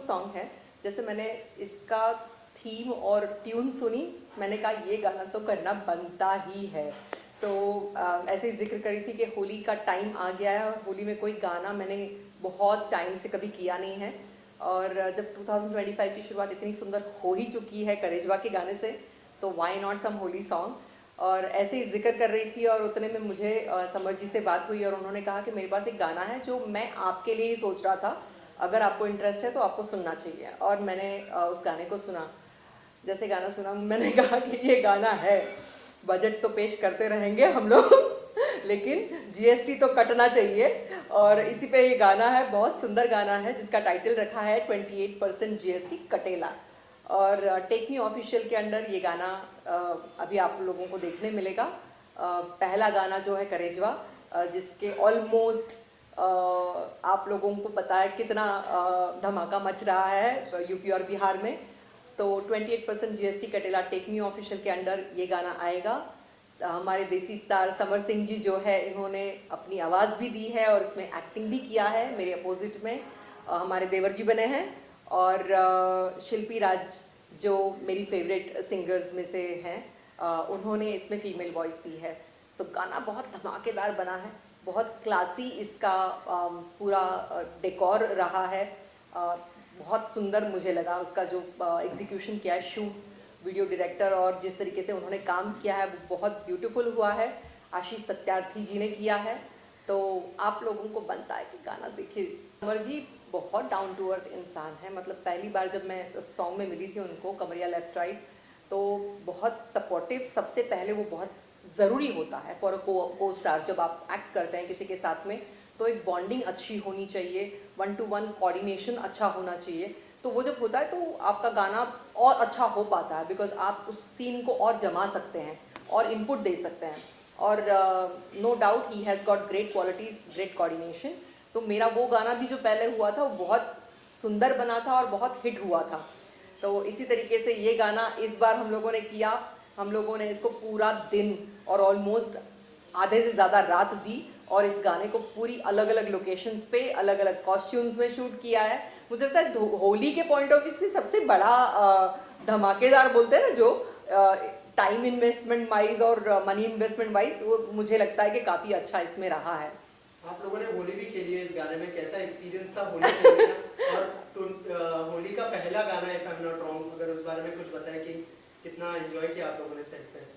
Song है। जैसे मैंने इसका थीम और ट्यून सुनी, मैंने कहा ये गाना तो करना बनता ही है। सो ऐसे ही जिक्र करी थी कि होली का टाइम आ गया है और होली में कोई गाना मैंने बहुत टाइम से कभी किया नहीं है। और जब 2025 की शुरुआत इतनी सुंदर हो ही चुकी है करेजवा के गाने से, तो why not some Holi song. और ऐसे ही जिक्र कर रही थी और उतने में मुझे समर जी से बात हुई और उन्होंने कहा कि मेरे पास एक गाना है जो मैं आपके लिए ही सोच रहा था, अगर आपको इंटरेस्ट है तो आपको सुनना चाहिए। और मैंने उस गाने को सुना। जैसे गाना सुना मैंने कहा कि ये गाना है, बजट तो पेश करते रहेंगे हम लोग लेकिन जीएसटी तो कटना चाहिए। और इसी पे ये गाना है, बहुत सुंदर गाना है जिसका टाइटल रखा है 28% जीएसटी कटेला। और टेक मी ऑफिशियल के अंडर ये गाना अभी आप लोगों को देखने मिलेगा। पहला गाना जो है करेजवा, जिसके ऑलमोस्ट आप लोगों को पता है कितना धमाका मच रहा है यूपी और बिहार में। तो 28% जीएसटी कटेला टेक मी ऑफिशियल के अंडर ये गाना आएगा। हमारे देसी स्टार समर सिंह जी जो है, इन्होंने अपनी आवाज़ भी दी है और इसमें एक्टिंग भी किया है। मेरे अपोजिट में हमारे देवर जी बने हैं और शिल्पी राज जो मेरी फेवरेट सिंगर्स में से हैं, उन्होंने इसमें फीमेल वॉइस दी है। सो गाना बहुत धमाकेदार बना है, बहुत क्लासी इसका पूरा डेकोर रहा है। बहुत सुंदर मुझे लगा उसका जो एग्जीक्यूशन किया है, शूट, वीडियो डायरेक्टर और जिस तरीके से उन्होंने काम किया है वो बहुत ब्यूटीफुल हुआ है। आशीष सत्यार्थी जी ने किया है। तो आप लोगों को बनता है कि गाना देखिए। कमर जी बहुत डाउन टू अर्थ इंसान है। मतलब पहली बार जब मैं उस सॉन्ग में मिली थी उनको, कमरिया लेफ्ट राइट, तो बहुत सपोर्टिव, सबसे पहले वो बहुत ज़रूरी होता है फॉर अ को स्टार। जब आप एक्ट करते हैं किसी के साथ में तो एक बॉन्डिंग अच्छी होनी चाहिए, 1-to-1 कोऑर्डिनेशन अच्छा होना चाहिए। तो वो जब होता है तो आपका गाना और अच्छा हो पाता है, बिकॉज आप उस सीन को और जमा सकते हैं और इनपुट दे सकते हैं। और no doubt he has got great qualities, great coordination. तो मेरा वो गाना भी जो पहले हुआ था वो बहुत सुंदर बना था और बहुत हिट हुआ था। तो इसी तरीके से ये गाना इस बार हम लोगों ने किया। हम लोगों ने इसको पूरा दिन और ऑलमोस्ट आधे से ज़्यादा रात दी और इस गाने को पूरी अलग अलग लोकेशंस पे, अलग अलग कॉस्ट्यूम्स में शूट किया है। मुझे लगता है होली के पॉइंट ऑफ व्यू से सबसे बड़ा धमाकेदार बोलते हैं ना, जो टाइम इन्वेस्टमेंट वाइज और मनी इन्वेस्टमेंट वाइज, वो मुझे लगता है कि काफ़ी अच्छा इसमें रहा है। आप लोगों ने होली भी खेली है इस गाने में, कैसा एक्सपीरियंस था होली खेलने का? और होली का पहला गाना, if I am not wrong, अगर उस बारे में कुछ बताएं कि कितना एंजॉय किया आप लोगों ने सेट पे?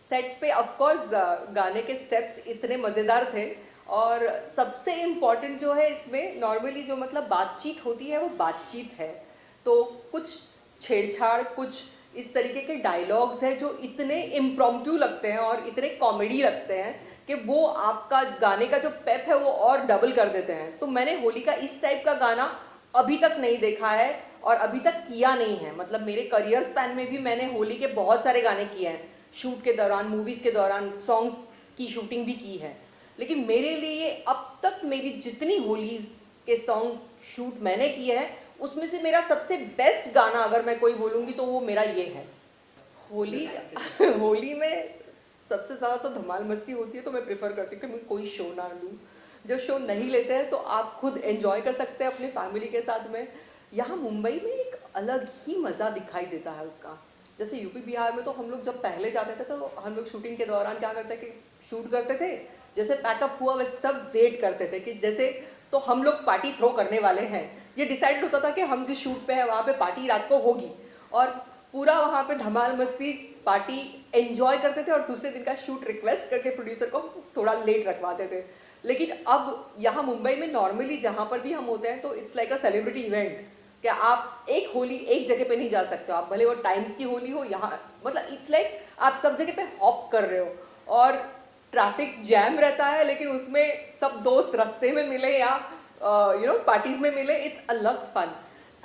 सेट पे ऑफ कोर्स गाने के स्टेप्स इतने मज़ेदार थे। और सबसे इम्पॉर्टेंट जो है इसमें, नॉर्मली जो मतलब बातचीत होती है वो बातचीत है, तो कुछ छेड़छाड़, कुछ इस तरीके के डायलॉग्स हैं जो इतने इम्प्रॉम्प्टू लगते हैं और इतने कॉमेडी लगते हैं कि वो आपका गाने का जो पेप है वो और डबल कर देते हैं। तो मैंने होली का इस टाइप का गाना अभी तक नहीं देखा है और अभी तक किया नहीं है। मतलब मेरे करियर स्पैन में भी मैंने होली के बहुत सारे गाने किए हैं, शूट के दौरान, मूवीज़ के दौरान, सॉन्ग्स की शूटिंग भी की है। लेकिन मेरे लिए अब तक मेरी जितनी होलीज़ के सॉन्ग शूट मैंने किए हैं, उसमें से मेरा सबसे बेस्ट गाना अगर मैं कोई बोलूँगी तो वो मेरा ये है। होली होली में सबसे ज़्यादा तो धमाल मस्ती होती है, तो मैं प्रेफर करती हूँ कि मैं कोई शो ना लूँ। जब शो नहीं लेते हैं तो आप खुद एंजॉय कर सकते हैं अपनी फैमिली के साथ में। यहाँ मुंबई में एक अलग ही मज़ा दिखाई देता है उसका। जैसे यूपी बिहार में तो हम लोग जब पहले जाते थे तो हम लोग शूटिंग के दौरान क्या करते कि शूट करते थे, जैसे पैकअप हुआ वैसे सब वेट करते थे कि जैसे तो हम लोग पार्टी थ्रो करने वाले हैं। ये डिसाइड होता था कि हम जिस शूट पे हैं वहाँ पे पार्टी रात को होगी और पूरा वहाँ पे धमाल मस्ती पार्टी एंजॉय करते थे और दूसरे दिन का शूट रिक्वेस्ट करके प्रोड्यूसर को थोड़ा लेट रखवाते थे। लेकिन अब यहाँ मुंबई में नॉर्मली जहाँ पर भी हम होते हैं तो it's like a celebrity event. क्या आप एक होली एक जगह पे नहीं जा सकते हो, आप भले वो टाइम्स की होली हो, यहाँ मतलब इट्स लाइक आप सब जगह पे हॉप कर रहे हो और ट्रैफिक जैम रहता है, लेकिन उसमें सब दोस्त रास्ते में मिले या पार्टीज में मिले, इट्स अलग fun.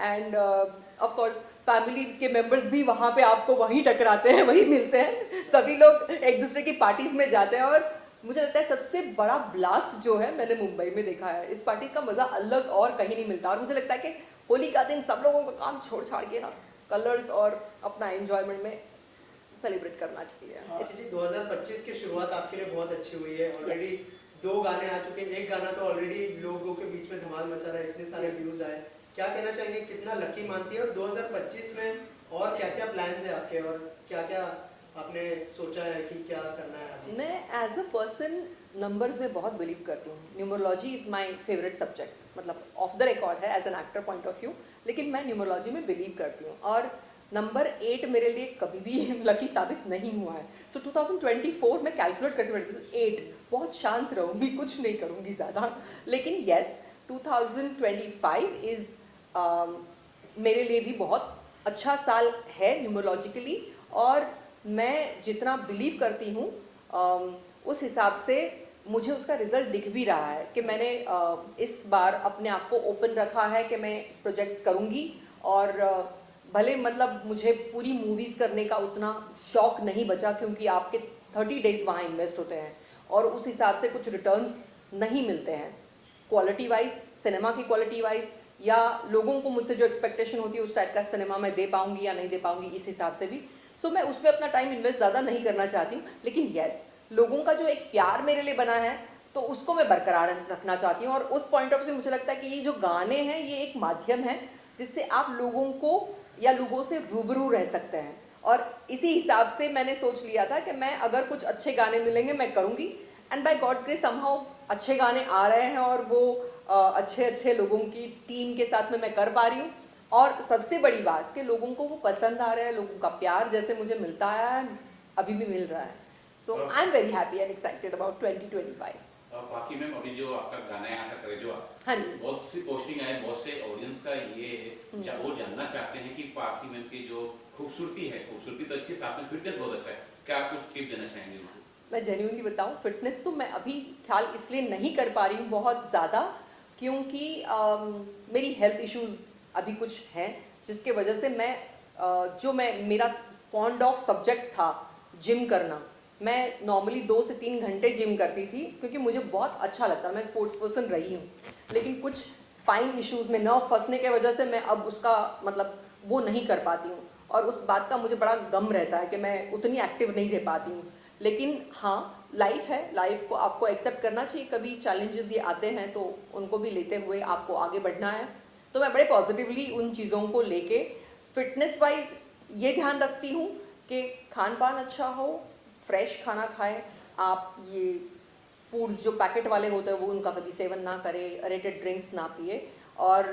And of course family के मेंबर्स भी वहाँ पे आपको वहीं टकराते हैं, वहीं मिलते हैं, सभी लोग एक दूसरे की पार्टीज में जाते हैं। और मुझे लगता है सबसे बड़ा ब्लास्ट जो है मैंने मुंबई में देखा है, इस पार्टीज का मज़ा अलग और कहीं नहीं मिलता। और मुझे लगता है कि होली का दिन सब लोगों का काम छोड़ छाड़ के ना कलर्स और अपना एंजॉयमेंट में सेलिब्रेट करना चाहिए। जी 2025 की शुरुआत आपके लिए बहुत अच्छी हुई है। ऑलरेडी 2 गाने आ चुके हैं, एक गाना तो ऑलरेडी लोगों के बीच में धमाल मचा रहा है, इतने सारे व्यूज आए। क्या कहना चाहेंगे, कितना लकी मानती है, और 2025 में और क्या क्या प्लान्स है आपके, और क्या क्या आपने सोचा है कि क्या करना है अभी? मैं एज अ पर्सन नंबर्स में बहुत बिलीव करती हूँ. Numerology is my favourite subject, मतलब ऑफ द रिकॉर्ड है as an actor point of view, लेकिन मैं न्यूमरोलॉजी में बिलीव करती हूँ. और नंबर 8 मेरे लिए कभी भी लकी साबित नहीं हुआ है. सो 2024 में कैलकुलेट करके बैठी थी 8, बहुत शांत रहूँगी, कुछ नहीं करूँगी ज़्यादा. लेकिन येस, 2025 इज़ मेरे लिए भी बहुत अच्छा साल है न्यूमरोलॉजिकली. और मैं जितना बिलीव करती हूँ उस हिसाब से मुझे उसका रिजल्ट दिख भी रहा है कि मैंने इस बार अपने आप को ओपन रखा है कि मैं प्रोजेक्ट्स करूँगी. और भले मतलब मुझे पूरी मूवीज़ करने का उतना शौक नहीं बचा, क्योंकि आपके 30 डेज वहाँ इन्वेस्ट होते हैं और उस हिसाब से कुछ रिटर्न्स नहीं मिलते हैं क्वालिटी वाइज, सिनेमा की क्वालिटी वाइज, या लोगों को मुझसे जो एक्सपेक्टेशन होती है उस टाइप का सिनेमा मैं दे पाऊंगी या नहीं दे पाऊंगी, इस हिसाब से भी. सो मैं उसमें अपना टाइम इन्वेस्ट ज़्यादा नहीं करना चाहती हूँ. लेकिन येस, लोगों का जो एक प्यार मेरे लिए बना है तो उसको मैं बरकरार रखना चाहती हूँ. और उस पॉइंट ऑफ से मुझे लगता है कि ये जो गाने हैं ये एक माध्यम है जिससे आप लोगों को या लोगों से रूबरू रह सकते हैं. और इसी हिसाब से मैंने सोच लिया था कि मैं अगर कुछ अच्छे गाने मिलेंगे मैं करूँगी. And by God's grace somehow अच्छे गाने आ रहे हैं और वो अच्छे अच्छे लोगों की टीम के साथ में मैं कर पा रही हूँ. और सबसे बड़ी बात कि लोगों को वो पसंद आ रहा है, लोगों का प्यार जैसे मुझे मिलता आया है अभी भी मिल रहा है. So I am very happy and excited about 2025. बाकी मैम अभी जो आपका गाना है आपका करेजो, हाँ जी. बहुत सी पोस्टिंग आए, बहुत से ऑडियंस का ये वो जानना चाहते हैं कि पाखी मैम की जो खूबसूरती है, खूबसूरती तो अच्छी है, साथ में फिटनेस बहुत अच्छा है, क्या आप कुछ टिप देना चाहेंगे उनको? मैं जेन्युइनली बताऊं, फिटनेस तो मैं अभी ख्याल इसलिए नहीं कर पा रही हूँ बहुत ज़्यादा, क्योंकि मेरी हेल्थ इश्यूज अभी कुछ हैं जिसके वजह से मैं जो मैं मेरा फॉन्ड ऑफ सब्जेक्ट था जिम करना, मैं नॉर्मली 2 से 3 घंटे जिम करती थी क्योंकि मुझे बहुत अच्छा लगता है, मैं स्पोर्ट्स पर्सन रही हूँ. लेकिन कुछ स्पाइन इश्यूज में नर्व फंसने के वजह से मैं अब उसका मतलब वो नहीं कर पाती हूँ. और उस बात का मुझे बड़ा गम रहता है कि मैं उतनी एक्टिव नहीं रह पाती हूँ. लेकिन हाँ, लाइफ है, लाइफ को आपको एक्सेप्ट करना चाहिए. कभी चैलेंजेस ये आते हैं तो उनको भी लेते हुए आपको आगे बढ़ना है. तो मैं बड़े पॉजिटिवली उन चीज़ों को लेके फिटनेस वाइज ये ध्यान रखती हूँ कि खान पान अच्छा हो, फ्रेश खाना खाएं आप. ये फूड्स जो पैकेट वाले होते हैं वो उनका कभी सेवन ना करें, रेटेड ड्रिंक्स ना पिए. और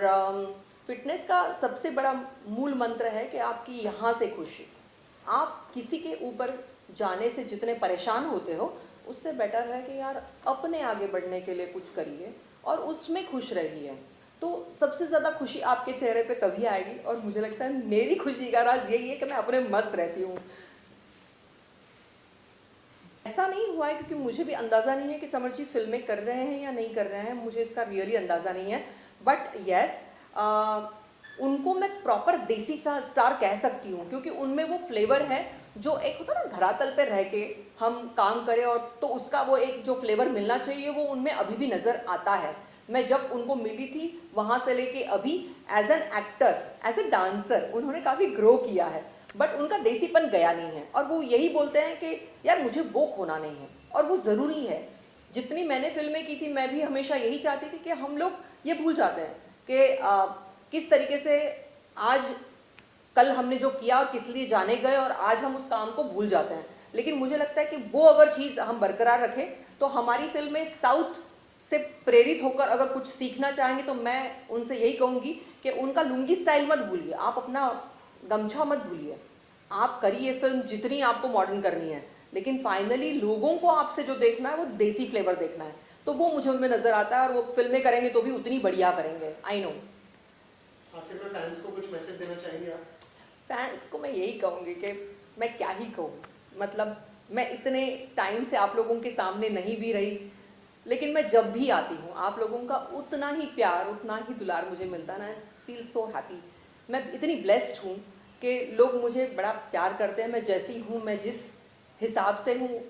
फिटनेस का सबसे बड़ा मूल मंत्र है कि आपकी यहाँ से खुशी. आप किसी के ऊपर जाने से जितने परेशान होते हो उससे बेटर है कि यार अपने आगे बढ़ने के लिए कुछ करिए और उसमें खुश रहिए. तो सबसे ज़्यादा खुशी आपके चेहरे पे तभी आएगी. और मुझे लगता है मेरी खुशी का राज यही है कि मैं अपने मस्त रहती हूँ. ऐसा नहीं हुआ है क्योंकि मुझे भी अंदाज़ा नहीं है कि समर जी फिल्में कर रहे हैं या नहीं कर रहे हैं, मुझे इसका रियली अंदाज़ा नहीं है. बट येस, उनको मैं प्रॉपर देसी सा स्टार कह सकती हूँ क्योंकि उनमें वो फ्लेवर है जो एक होता है ना, धरातल पे रह के हम काम करें और तो उसका वो एक जो फ्लेवर मिलना चाहिए वो उनमें अभी भी नज़र आता है. मैं जब उनको मिली थी वहाँ से लेके अभी as an actor, as a dancer उन्होंने काफ़ी ग्रो किया है. बट उनका देसीपन गया नहीं है और वो यही बोलते हैं कि यार मुझे वो खोना नहीं है. और वो ज़रूरी है. जितनी मैंने फिल्में की थी मैं भी हमेशा यही चाहती थी कि हम लोग ये भूल जाते हैं कि किस तरीके से आज कल हमने जो किया और किस लिए जाने गए और आज हम उस काम को भूल जाते हैं. लेकिन मुझे लगता है कि वो अगर चीज़ हम बरकरार रखें तो हमारी फिल्में साउथ से प्रेरित होकर अगर कुछ सीखना चाहेंगे तो मैं उनसे यही कहूँगी कि उनका लुंगी स्टाइल मत भूलिए, आप अपना गमछा मत भूलिए. आप करिए फिल्म जितनी आपको मॉडर्न करनी है, लेकिन फाइनली लोगों को आपसे जो देखना है वो देसी फ्लेवर देखना है. तो वो मुझे उनमें नज़र आता है और वो फिल्में करेंगे तो भी उतनी बढ़िया करेंगे. I know. आखिर में फैंस को कुछ मैसेज देना चाहेंगे आप? फैंस को मैं यही कहूँगी कि मैं क्या ही कहूँ, मतलब मैं इतने टाइम से आप लोगों के सामने नहीं भी रही, लेकिन मैं जब भी आती हूँ आप लोगों का उतना ही प्यार, उतना ही दुलार मुझे मिलता है ना. Feel so happy. मैं इतनी ब्लेस्ड हूँ कि लोग मुझे बड़ा प्यार करते हैं. मैं जैसी हूँ, मैं जिस हिसाब से हूँ,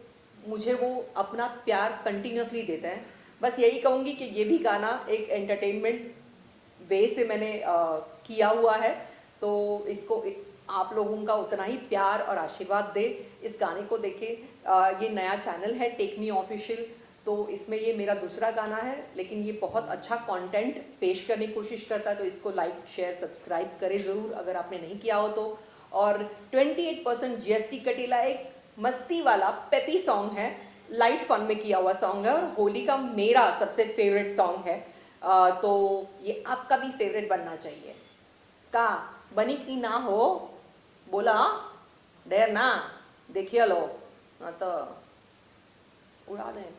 मुझे वो अपना प्यार कंटिन्यूसली देते हैं. बस यही कहूँगी कि ये भी गाना एक एंटरटेनमेंट वे से मैंने किया हुआ है, तो इसको आप लोगों का उतना ही प्यार और आशीर्वाद दे. इस गाने को देखें. ये नया चैनल है टेक मी ऑफिशियल, तो इसमें ये मेरा दूसरा गाना है, लेकिन ये बहुत अच्छा कंटेंट पेश करने की कोशिश करता है, तो इसको लाइक शेयर सब्सक्राइब करें ज़रूर अगर आपने नहीं किया हो तो। और 28% GST कटीला एक मस्ती वाला पेपी सॉन्ग है, लाइट फन में किया हुआ सॉन्ग है और होली का मेरा सबसे फेवरेट सॉन्ग है। तो ये आपका भी फेवरेट बनना चाहिए। का बनी की ना हो बोला, डेर ना देखिए लो, ना तो उड़ा दें।